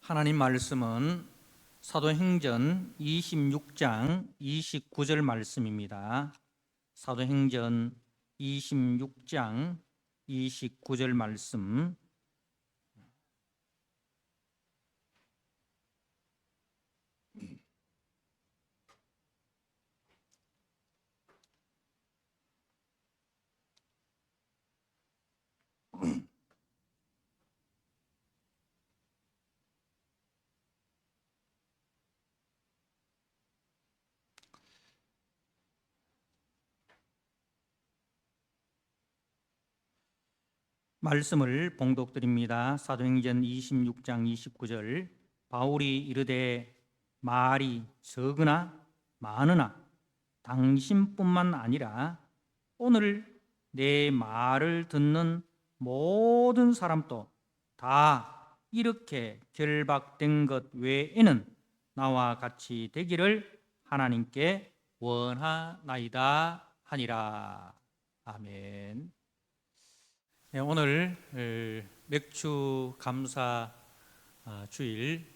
하나님 말씀은 사도행전 26장 29절 말씀입니다. 사도행전 26장 29절 말씀. 말씀을 봉독드립니다. 사도행전 26장 29절. 바울이 이르되 말이 적으나 많으나 당신뿐만 아니라 오늘 내 말을 듣는 모든 사람도 다 이렇게 결박된 것 외에는 나와 같이 되기를 하나님께 원하나이다 하니라. 아멘. 네, 오늘 맥주 감사 주일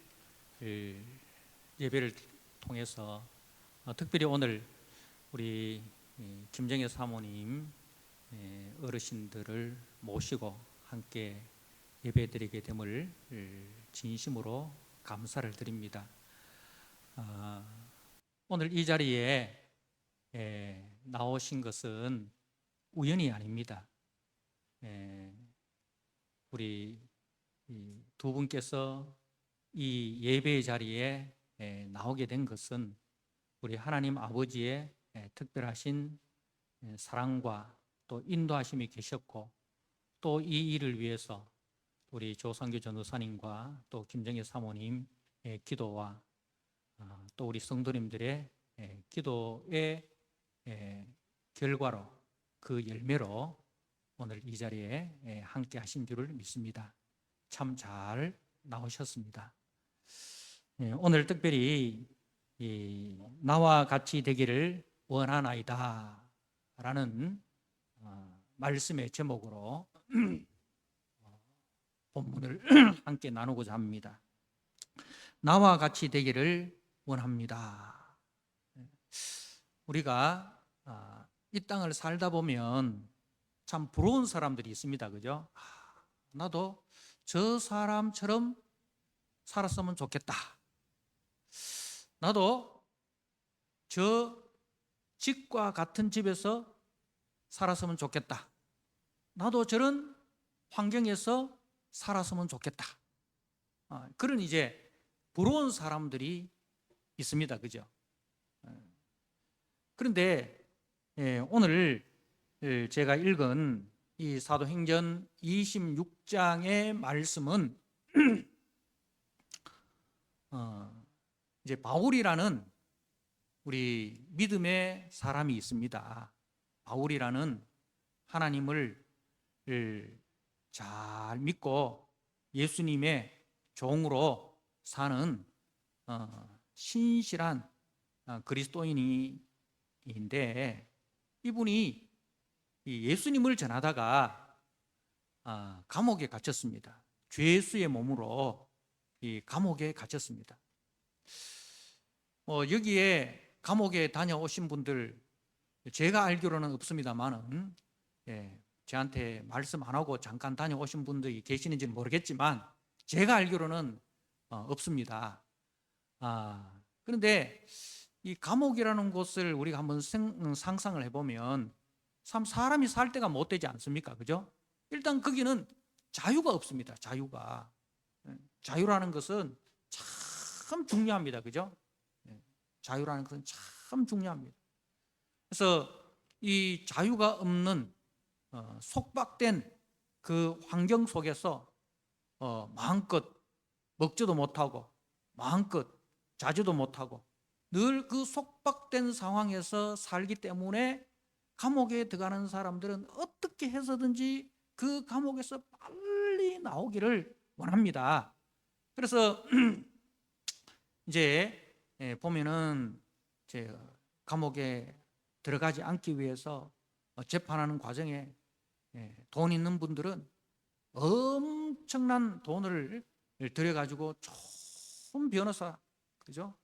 예배를 통해서 특별히 오늘 우리 김정혜 사모님 어르신들을 모시고 함께 예배드리게 됨을 진심으로 감사를 드립니다. 오늘 이 자리에 나오신 것은 우연이 아닙니다. 우리 두 분께서 이 예배의 자리에 나오게 된 것은 우리 하나님 아버지의 특별하신 사랑과 또 인도하심이 계셨고, 또 이 일을 위해서 우리 조상규 전도사님과 또 김정혜 사모님의 기도와 또 우리 성도님들의 기도의 결과로, 그 열매로 오늘 이 자리에 함께 하신 줄을 믿습니다. 참 잘 나오셨습니다. 오늘 특별히 나와 같이 되기를 원하나이다 라는 말씀의 제목으로 본문을 함께 나누고자 합니다. 나와 같이 되기를 원합니다. 우리가 이 땅을 살다 보면 참 부러운 사람들이 있습니다. 그죠? 나도 저 사람처럼 살았으면 좋겠다. 나도 저 집과 같은 집에서 살았으면 좋겠다. 나도 저런 환경에서 살았으면 좋겠다. 그런 이제 부러운 사람들이 있습니다. 그죠? 그런데 오늘 제가 읽은 이 사도행전 26장의 말씀은 이제 바울이라는 우리 믿음의 사람이 있습니다. 바울이라는 하나님을 잘 믿고 예수님의 종으로 사는 신실한 그리스도인인데, 이분이 예수님을 전하다가 감옥에 갇혔습니다. 죄수의 몸으로 이 감옥에 갇혔습니다. 여기에 감옥에 다녀오신 분들 제가 알기로는 없습니다만은, 저한테 말씀 안 하고 잠깐 다녀오신 분들이 계시는지는 모르겠지만 제가 알기로는 없습니다. 그런데 이 감옥이라는 곳을 우리가 한번 상상을 해보면 참 사람이 살 데가 못 되지 않습니까? 그죠? 일단 거기는 자유가 없습니다. 자유라는 것은 참 중요합니다. 그죠? 자유라는 것은 참 중요합니다. 그래서 이 자유가 없는 속박된 그 환경 속에서 마음껏 먹지도 못하고 마음껏 자지도 못하고 늘 그 속박된 상황에서 살기 때문에 감옥에 들어가는 사람들은 어떻게 해서든지 그 감옥에서 빨리 나오기를 원합니다. 그래서 이제 보면은 이제 감옥에 들어가지 않기 위해서 재판하는 과정에 돈 있는 분들은 엄청난 돈을 들여가지고 좋은 변호사, 그죠?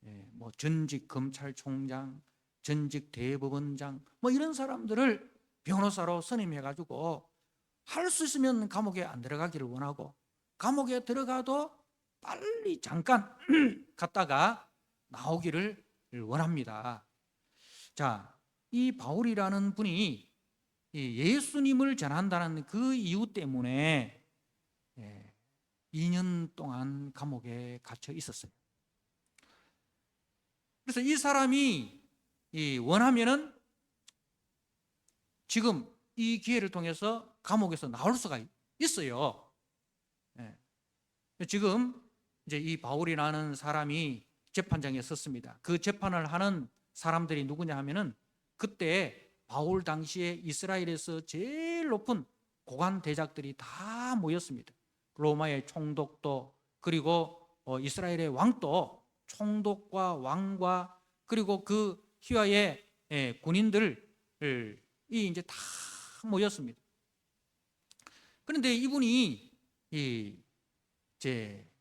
예, 뭐 전직 검찰총장, 전직 대법원장, 뭐 이런 사람들을 변호사로 선임해가지고 할 수 있으면 감옥에 안 들어가기를 원하고, 감옥에 들어가도 빨리 잠깐 갔다가 나오기를 원합니다. 자, 이 바울이라는 분이 예수님을 전한다는 그 이유 때문에 2년 동안 감옥에 갇혀 있었어요. 그래서 이 사람이 원하면은 지금 이 기회를 통해서 감옥에서 나올 수가 있어요. 지금 이제 이 바울이라는 사람이 재판장에 섰습니다. 그 재판을 하는 사람들이 누구냐 하면은 그때 바울 당시에 이스라엘에서 제일 높은 고관 대작들이 다 모였습니다. 로마의 총독도, 그리고 이스라엘의 왕도, 총독과 왕과 그리고 그 휘하의 군인들이 이제 다 모였습니다. 그런데 이분이 이제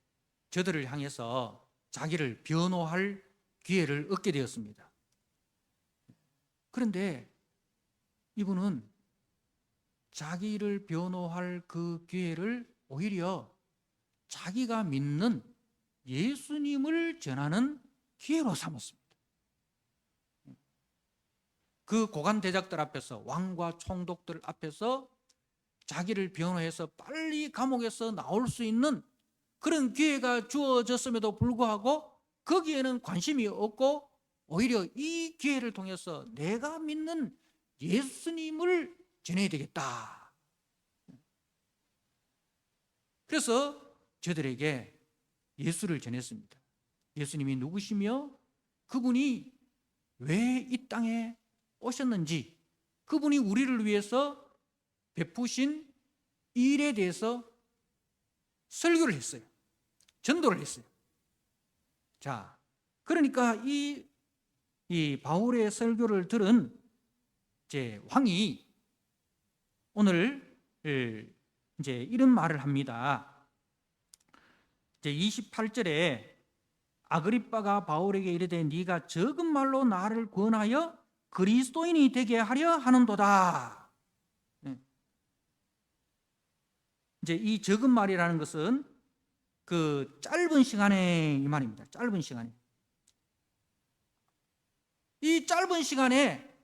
저들을 향해서 자기를 변호할 기회를 얻게 되었습니다. 그런데 이분은 자기를 변호할 그 기회를 오히려 자기가 믿는 예수님을 전하는 기회로 삼았습니다. 그 고관 대작들 앞에서, 왕과 총독들 앞에서 자기를 변호해서 빨리 감옥에서 나올 수 있는 그런 기회가 주어졌음에도 불구하고 거기에는 관심이 없고, 오히려 이 기회를 통해서 내가 믿는 예수님을 전해야 되겠다. 그래서 저들에게 예수를 전했습니다. 예수님이 누구시며 그분이 왜 이 땅에 오셨는지, 그분이 우리를 위해서 베푸신 일에 대해서 설교를 했어요. 전도를 했어요. 자, 그러니까 이 바울의 설교를 들은 이제 왕이 오늘 이제 이런 말을 합니다. 이제 28절에 아그리빠가 바울에게 이르되 네가 적은 말로 나를 권하여 그리스도인이 되게 하려 하는도다. 이제 이 적은 말이라는 것은 그 짧은 시간에 이 말입니다. 짧은 시간에. 이 짧은 시간에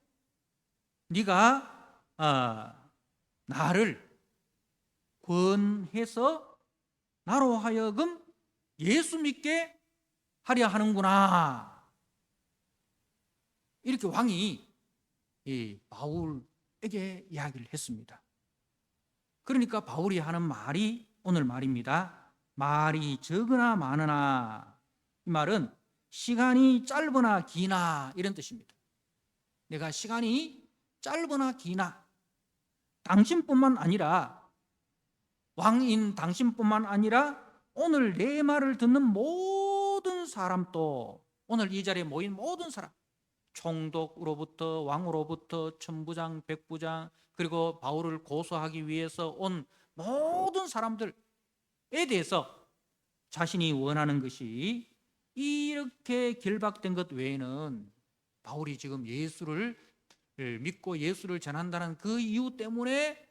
네가 나를 권해서 나로 하여금 예수 믿게 하려 하는구나. 이렇게 왕이 이 바울에게 이야기를 했습니다. 그러니까 바울이 하는 말이 오늘 말입니다. 말이 적으나 많으나, 이 말은 시간이 짧으나 기나 이런 뜻입니다. 내가 시간이 짧으나 기나, 당신뿐만 아니라, 왕인 당신뿐만 아니라 오늘 내 말을 듣는 모든 사람도, 오늘 이 자리에 모인 모든 사람, 총독으로부터 왕으로부터 천부장, 백부장, 그리고 바울을 고소하기 위해서 온 모든 사람들에 대해서 자신이 원하는 것이 이렇게 결박된 것 외에는, 바울이 지금 예수를 믿고 예수를 전한다는 그 이유 때문에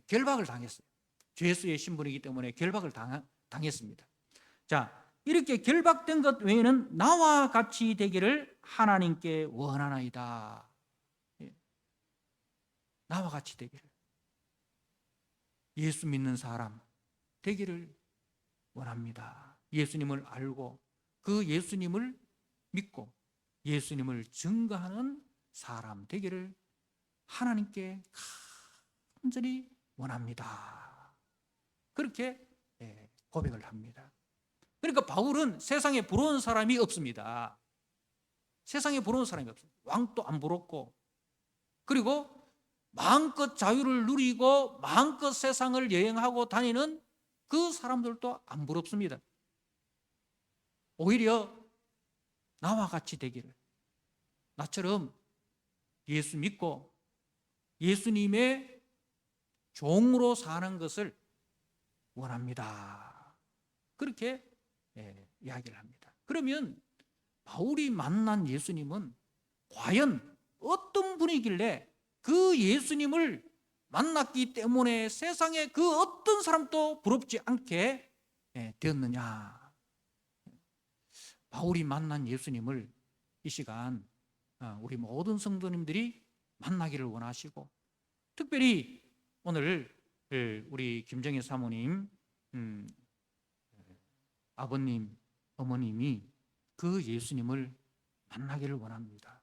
결박을 당했어요. 죄수의 신분이기 때문에 결박을 당했습니다. 자, 이렇게 결박된 것 외에는 나와 같이 되기를 하나님께 원하나이다. 나와 같이 되기를, 예수 믿는 사람 되기를 원합니다. 예수님을 알고 그 예수님을 믿고 예수님을 증거하는 사람 되기를 하나님께 간절히 원합니다. 그렇게 고백을 합니다. 그러니까 바울은 세상에 부러운 사람이 없습니다. 세상에 부러운 사람이 없어요. 왕도 안 부럽고, 그리고 마음껏 자유를 누리고 마음껏 세상을 여행하고 다니는 그 사람들도 안 부럽습니다. 오히려 나와 같이 되기를, 나처럼 예수 믿고 예수님의 종으로 사는 것을 원합니다. 그렇게 이야기를 합니다. 그러면 바울이 만난 예수님은 과연 어떤 분이길래 그 예수님을 만났기 때문에 세상에 그 어떤 사람도 부럽지 않게 되었느냐. 바울이 만난 예수님을 이 시간 우리 모든 성도님들이 만나기를 원하시고, 특별히 오늘 우리 김정희 사모님 아버님, 어머님이 그 예수님을 만나기를 원합니다.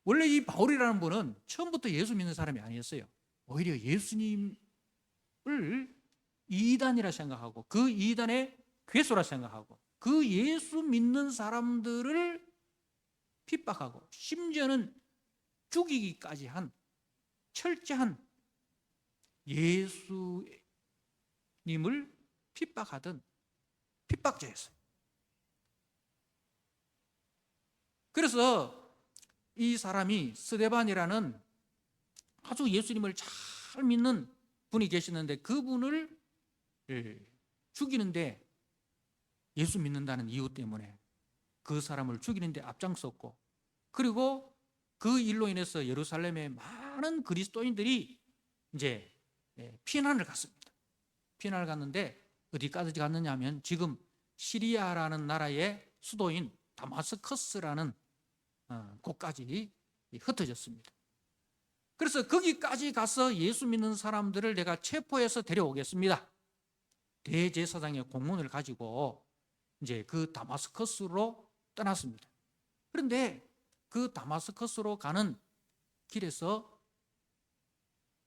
원래 이 바울이라는 분은 처음부터 예수 믿는 사람이 아니었어요. 오히려 예수님을 이단이라 생각하고 그 이단의 괴수라 생각하고 그 예수 믿는 사람들을 핍박하고 심지어는 죽이기까지 한 철저한 예수님을 핍박하던 핍박자였어요. 그래서 이 사람이 스데반이라는 아주 예수님을 잘 믿는 분이 계시는데 그분을 죽이는데, 예수 믿는다는 이유 때문에 그 사람을 죽이는데 앞장섰고, 그리고 그 일로 인해서 예루살렘에 많은 그리스도인들이 이제 피난을 갔습니다. 피난을 갔는데 어디까지 갔느냐 하면 지금 시리아라는 나라의 수도인 다마스커스라는 곳까지 흩어졌습니다. 그래서 거기까지 가서 예수 믿는 사람들을 내가 체포해서 데려오겠습니다. 대제사장의 공문을 가지고 이제 그 다마스커스로 떠났습니다. 그런데 그 다마스커스로 가는 길에서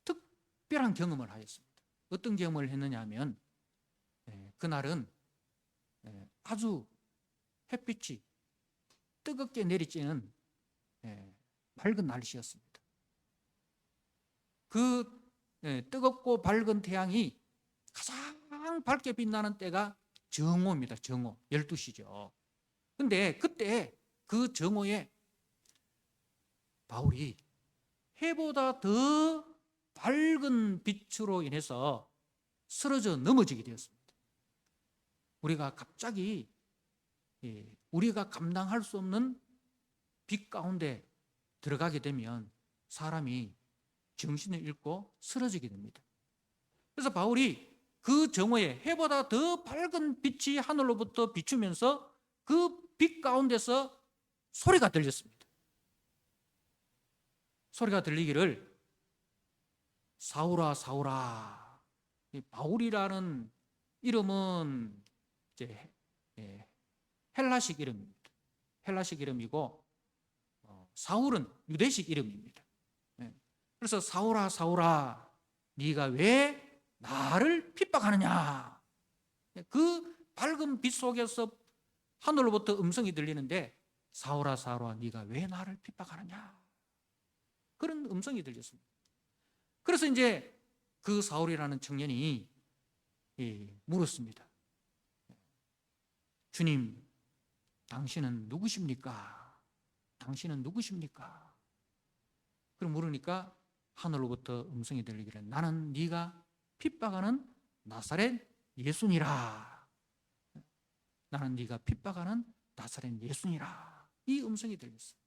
특별한 경험을 하였습니다. 어떤 경험을 했느냐 하면 그날은 아주 햇빛이 뜨겁게 내리쬐는 밝은 날씨였습니다. 그 뜨겁고 밝은 태양이 가장 밝게 빛나는 때가 정오입니다. 정오, 12시죠. 근데 그때 그 정오에 바울이 해보다 더 밝은 빛으로 인해서 쓰러져 넘어지게 되었습니다. 우리가 갑자기 우리가 감당할 수 없는 빛 가운데 들어가게 되면 사람이 정신을 잃고 쓰러지게 됩니다. 그래서 바울이 그 정오에 해보다 더 밝은 빛이 하늘로부터 비추면서 그 빛 가운데서 소리가 들렸습니다. 소리가 들리기를 사울아 사울아. 바울이라는 이름은 이제 헬라식 이름입니다. 헬라식 이름이고 사울은 유대식 이름입니다. 그래서 사울아 사울아 네가 왜 나를 핍박하느냐. 그 밝은 빛 속에서 하늘로부터 음성이 들리는데 사울아 사울아 네가 왜 나를 핍박하느냐, 그런 음성이 들렸습니다. 그래서 이제 그 사울이라는 청년이 물었습니다. 주님, 당신은 누구십니까? 당신은 누구십니까? 그럼 물으니까 하늘로부터 음성이 들리기를 나는 네가 핍박하는 나사렛 예수니라. 나는 네가 핍박하는 나사렛 예수니라. 이 음성이 들렸어요.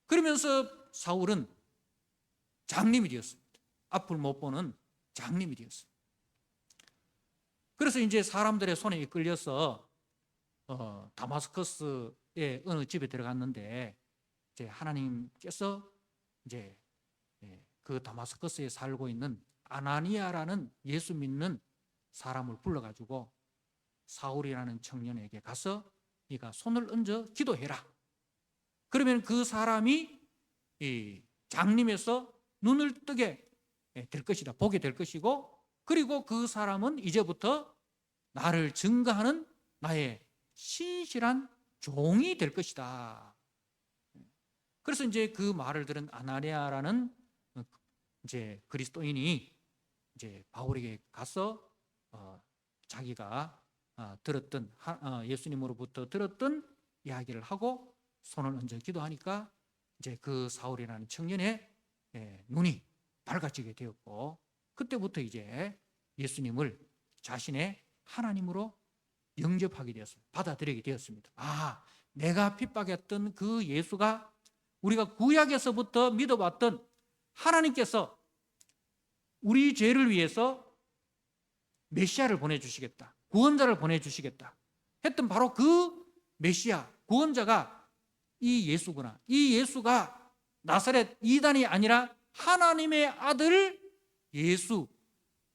그러면서 사울은 장님이 되었습니다. 앞을 못 보는 장님이 되었어요. 그래서 이제 사람들의 손에 이끌려서 다마스커스의 어느 집에 들어갔는데 이제 하나님께서 이제 그 다마스커스에 살고 있는 아나니아라는 예수 믿는 사람을 불러가지고 사울이라는 청년에게 가서 네가 손을 얹어 기도해라. 그러면 그 사람이 장님에서 눈을 뜨게 될 것이다. 보게 될 것이고, 그리고 그 사람은 이제부터 나를 증거하는 나의 신실한 종이 될 것이다. 그래서 이제 그 말을 들은 아나니아라는 이제 그리스도인이 이제 바울에게 가서 자기가 들었던 예수님으로부터 들었던 이야기를 하고 손을 얹어 기도하니까 이제 그 사울이라는 청년의 눈이 밝아지게 되었고, 그때부터 이제 예수님을 자신의 하나님으로 영접하게 되었습니다. 받아들이게 되었습니다. 아, 내가 핍박했던 그 예수가 우리가 구약에서부터 믿어왔던 하나님께서 우리 죄를 위해서 메시아를 보내주시겠다, 구원자를 보내주시겠다 했던 바로 그 메시아, 구원자가 이 예수구나. 이 예수가 나사렛 이단이 아니라 하나님의 아들 예수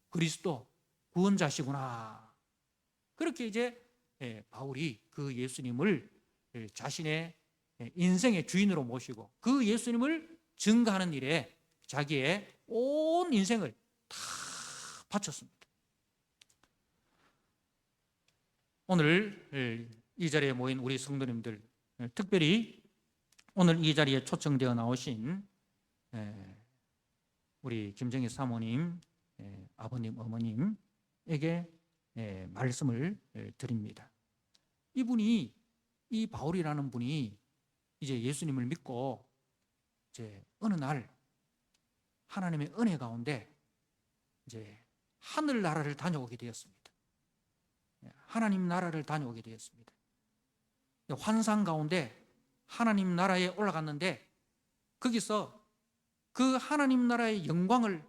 그리스도 구원자시구나. 그렇게 이제 바울이 그 예수님을 자신의 인생의 주인으로 모시고 그 예수님을 증거하는 일에 자기의 온 인생을 다 바쳤습니다. 오늘 이 자리에 모인 우리 성도님들, 특별히 오늘 이 자리에 초청되어 나오신 우리 김정희 사모님, 아버님, 어머님에게 말씀을 드립니다. 이분이, 이 바울이라는 분이 이제 예수님을 믿고 이제 어느 날 하나님의 은혜 가운데 이제 하늘나라를 다녀오게 되었습니다. 하나님 나라를 다녀오게 되었습니다. 환상 가운데 하나님 나라에 올라갔는데 거기서 그 하나님 나라의 영광을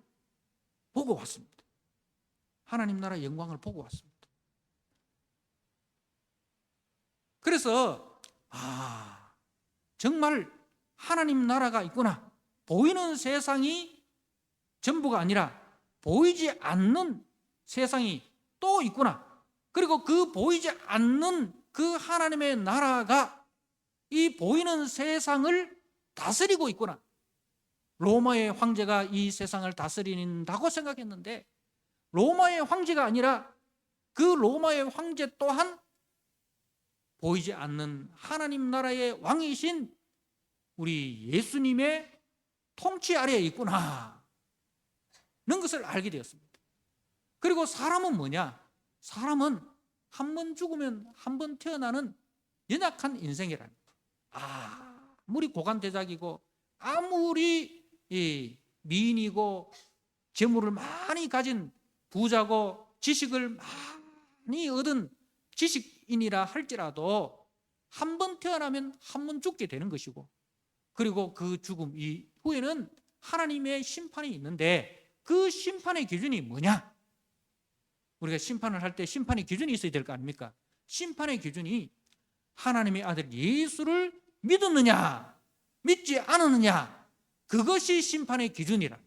보고 왔습니다. 하나님 나라의 영광을 보고 왔습니다. 그래서 정말 하나님 나라가 있구나. 보이는 세상이 전부가 아니라 보이지 않는 세상이 또 있구나. 그리고 그 보이지 않는 그 하나님의 나라가 이 보이는 세상을 다스리고 있구나. 로마의 황제가 이 세상을 다스린다고 생각했는데 로마의 황제가 아니라 그 로마의 황제 또한 보이지 않는 하나님 나라의 왕이신 우리 예수님의 통치 아래에 있구나 는 것을 알게 되었습니다. 그리고 사람은 뭐냐? 사람은 한 번 죽으면 한 번 태어나는 연약한 인생이라는 거. 아무리 고관대작이고 아무리 미인이고 재물을 많이 가진 부자고 지식을 많이 얻은 지식인이라 할지라도 한 번 태어나면 한 번 죽게 되는 것이고, 그리고 그 죽음 이후에는 하나님의 심판이 있는데 그 심판의 기준이 뭐냐? 우리가 심판을 할 때 심판의 기준이 있어야 될 거 아닙니까? 심판의 기준이 하나님의 아들 예수를 믿었느냐 믿지 않았느냐, 그것이 심판의 기준이라.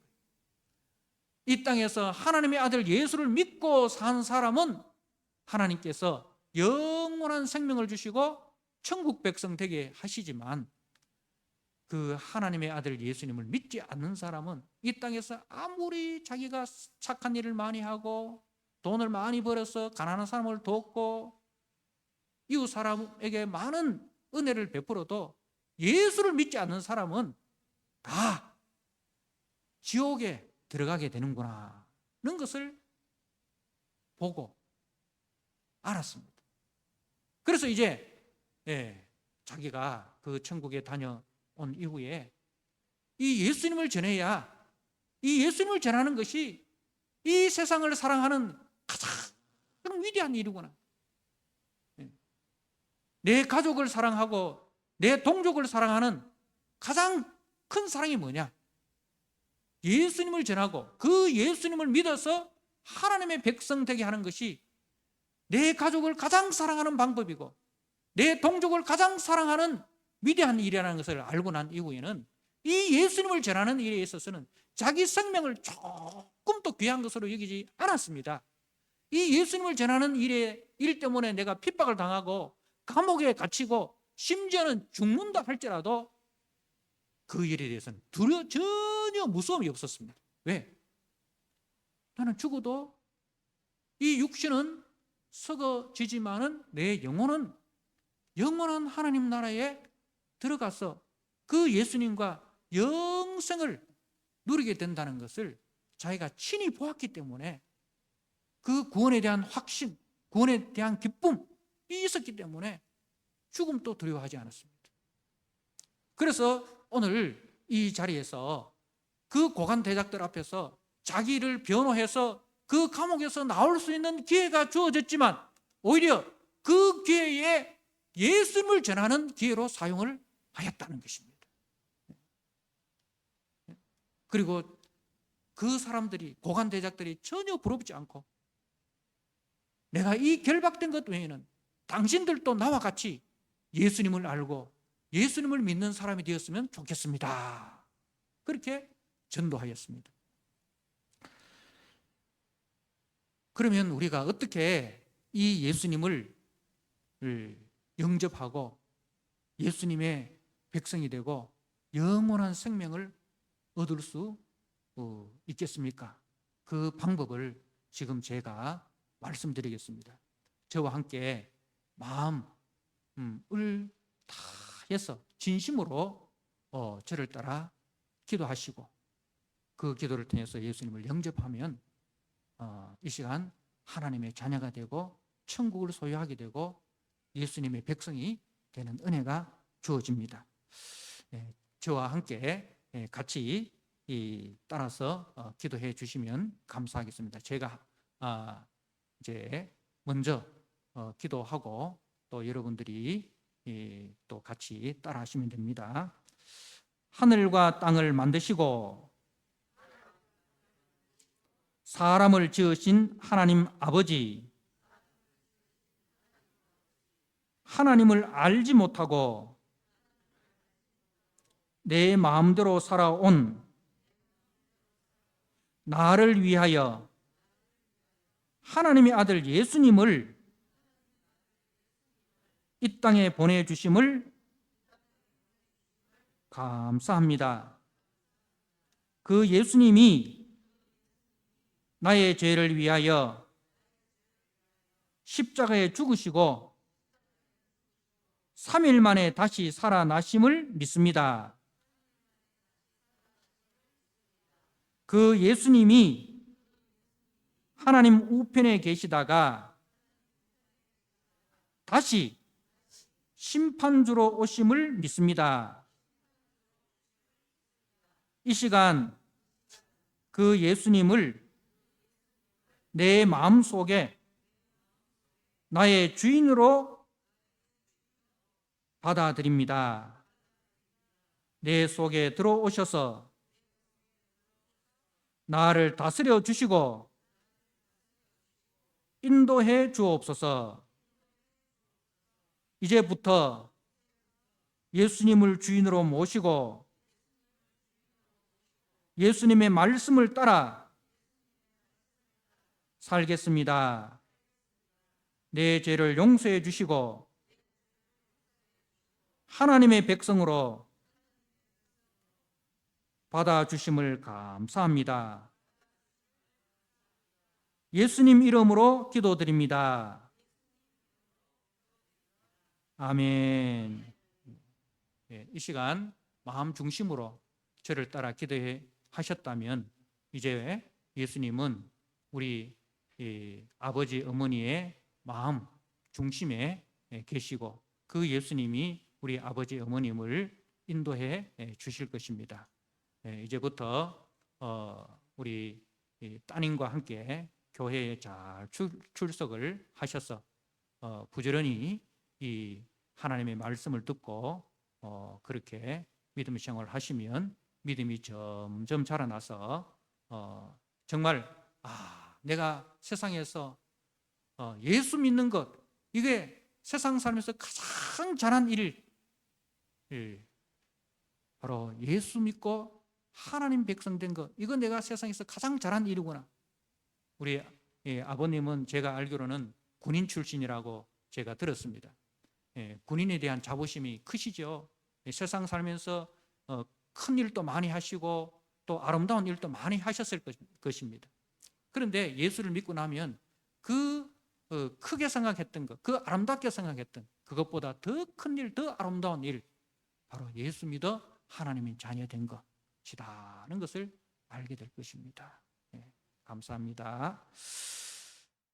이 땅에서 하나님의 아들 예수를 믿고 산 사람은 하나님께서 영원한 생명을 주시고 천국 백성 되게 하시지만, 그 하나님의 아들 예수님을 믿지 않는 사람은 이 땅에서 아무리 자기가 착한 일을 많이 하고 돈을 많이 벌어서 가난한 사람을 돕고 이웃 사람에게 많은 은혜를 베풀어도 예수를 믿지 않는 사람은 다 지옥에 들어가게 되는구나 는 것을 보고 알았습니다. 그래서 이제 자기가 그 천국에 다녀온 이후에 이 예수님을 전해야, 이 예수님을 전하는 것이 이 세상을 사랑하는 가장 위대한 일이구나. 내 가족을 사랑하고 내 동족을 사랑하는 가장 큰 사랑이 뭐냐? 예수님을 전하고 그 예수님을 믿어서 하나님의 백성 되게 하는 것이 내 가족을 가장 사랑하는 방법이고 내 동족을 가장 사랑하는 위대한 일이라는 것을 알고 난 이후에는 이 예수님을 전하는 일에 있어서는 자기 생명을 조금도 귀한 것으로 여기지 않았습니다. 이 예수님을 전하는 일 때문에 내가 핍박을 당하고 감옥에 갇히고 심지어는 죽는다 할지라도 그 일에 대해서는 전혀 무서움이 없었습니다. 왜? 나는 죽어도 이 육신은 썩어지지만은 내 영혼은 영원한 하나님 나라에 들어가서 그 예수님과 영생을 누리게 된다는 것을 자기가 친히 보았기 때문에 그 구원에 대한 확신, 구원에 대한 기쁨이 있었기 때문에 죽음도 두려워하지 않았습니다. 그래서 오늘 이 자리에서 그 고관 대작들 앞에서 자기를 변호해서 그 감옥에서 나올 수 있는 기회가 주어졌지만 오히려 그 기회에 예수님을 전하는 기회로 사용을 하였다는 것입니다. 그리고 그 사람들이, 고관 대작들이 전혀 부럽지 않고, 내가 이 결박된 것 외에는 당신들도 나와 같이 예수님을 알고 예수님을 믿는 사람이 되었으면 좋겠습니다. 그렇게 전도하였습니다. 그러면 우리가 어떻게 이 예수님을 영접하고 예수님의 백성이 되고 영원한 생명을 얻을 수 있겠습니까? 그 방법을 지금 제가 말씀드리겠습니다. 저와 함께 마음을 다해서 진심으로 저를 따라 기도하시고 그 기도를 통해서 예수님을 영접하면 이 시간 하나님의 자녀가 되고 천국을 소유하게 되고 예수님의 백성이 되는 은혜가 주어집니다. 저와 함께 같이 따라서 기도해 주시면 감사하겠습니다. 제가 이제 먼저 기도하고 또 여러분들이 또 같이 따라 하시면 됩니다. 하늘과 땅을 만드시고 사람을 지으신 하나님 아버지, 하나님을 알지 못하고 내 마음대로 살아온 나를 위하여 하나님의 아들 예수님을 이 땅에 보내주심을 감사합니다. 그 예수님이 나의 죄를 위하여 십자가에 죽으시고 3일 만에 다시 살아나심을 믿습니다. 그 예수님이 하나님 우편에 계시다가 다시 심판주로 오심을 믿습니다. 이 시간 그 예수님을 내 마음속에 나의 주인으로 받아들입니다. 내 속에 들어오셔서 나를 다스려 주시고 인도해 주옵소서. 이제부터 예수님을 주인으로 모시고 예수님의 말씀을 따라 살겠습니다. 내 죄를 용서해 주시고 하나님의 백성으로 받아주심을 감사합니다. 예수님 이름으로 기도드립니다. 아멘. 이 시간 마음 중심으로 저를 따라 기도해 하셨다면 이제 예수님은 우리 아버지 어머니의 마음 중심에 계시고 그 예수님이 우리 아버지 어머님을 인도해 주실 것입니다. 이제부터 우리 따님과 함께 교회에 잘 출석을 하셔서 부지런히 이 하나님의 말씀을 듣고 그렇게 믿음 생활을 하시면 믿음이 점점 자라나서 정말 내가 세상에서 예수 믿는 것, 이게 세상 살면서 가장 잘한 일, 바로 예수 믿고 하나님 백성 된 것, 이건 내가 세상에서 가장 잘한 일이구나. 우리 아버님은 제가 알기로는 군인 출신이라고 제가 들었습니다. 군인에 대한 자부심이 크시죠. 세상 살면서 큰 일도 많이 하시고 또 아름다운 일도 많이 하셨을 것입니다. 그런데 예수를 믿고 나면 그 크게 생각했던 것, 그 아름답게 생각했던 그것보다 더 큰 일, 더 아름다운 일, 바로 예수 믿어 하나님의 자녀 된 것이라는 것을 알게 될 것입니다. 감사합니다.